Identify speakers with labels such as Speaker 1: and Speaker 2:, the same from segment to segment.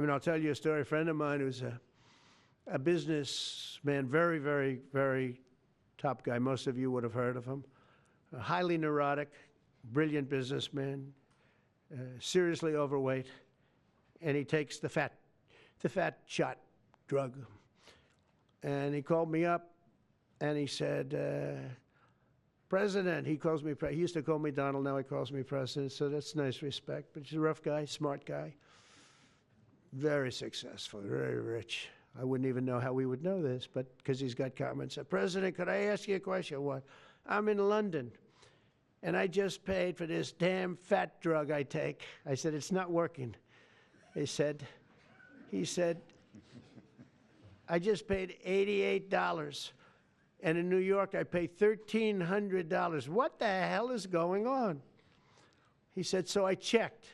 Speaker 1: mean, I'll tell you a story. A friend of mine who's a businessman, very, very, very top guy. Most of you would have heard of him. A highly neurotic, brilliant businessman, seriously overweight, and he takes the fat shot drug. And he called me up, and he said, President, he calls me, he used to call me Donald, now he calls me President, so that's nice respect. But he's a rough guy, smart guy, very successful, very rich. I wouldn't even know how we would know this, but because he's got comments. President, could I ask you a question? What? I'm in London, and I just paid for this damn fat drug I take. I said, it's not working. He said, I just paid $88. And in New York, I pay $1,300. What the hell is going on? He said, so I checked.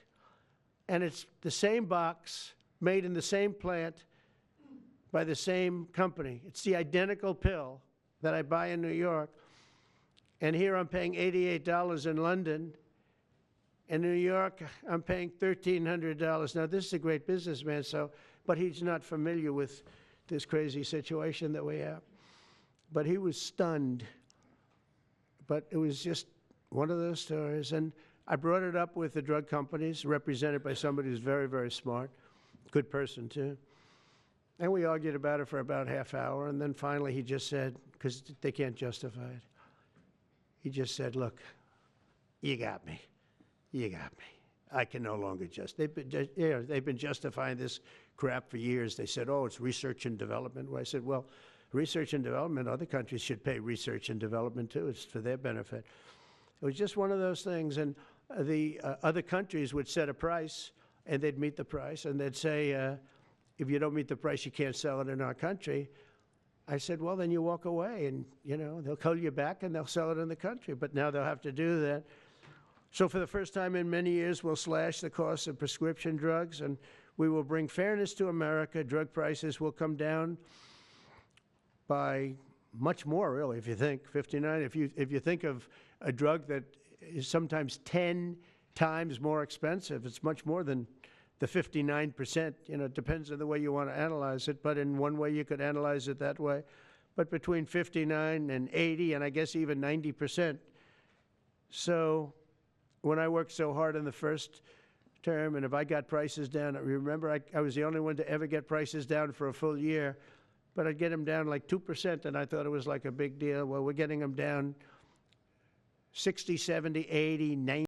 Speaker 1: And it's the same box, made in the same plant, by the same company. It's the identical pill that I buy in New York. And here I'm paying $88 in London. In New York, I'm paying $1,300. Now, this is a great businessman, but he's not familiar with this crazy situation that we have. But he was stunned. But it was just one of those stories. And I brought it up with the drug companies, represented by somebody who's very, very smart, good person too. And we argued about it for about half hour. And then finally he just said, because they can't justify it, he just said, look, you got me. You got me. I can no longer they've been justifying this crap for years. They said, oh, it's research and development. Well, I said, well, research and development, other countries should pay research and development too. It's for their benefit. It was just one of those things. And the other countries would set a price, and they'd meet the price, and they'd say, if you don't meet the price, you can't sell it in our country. I said, well, then you walk away, and they'll call you back, and they'll sell it in the country. But now they'll have to do that. So for the first time in many years, we'll slash the cost of prescription drugs, and we will bring fairness to America. Drug prices will come down by much more, really, if you think 59. If you think of a drug that is sometimes 10 times more expensive, it's much more than the 59%. It depends on the way you want to analyze it, but in one way you could analyze it that way. But between 59 and 80, and I guess even 90%. So when I worked so hard in the first term, and if I got prices down, remember I was the only one to ever get prices down for a full year, but I'd get them down like 2%, and I thought it was like a big deal. Well, we're getting them down 60, 70, 80, 90.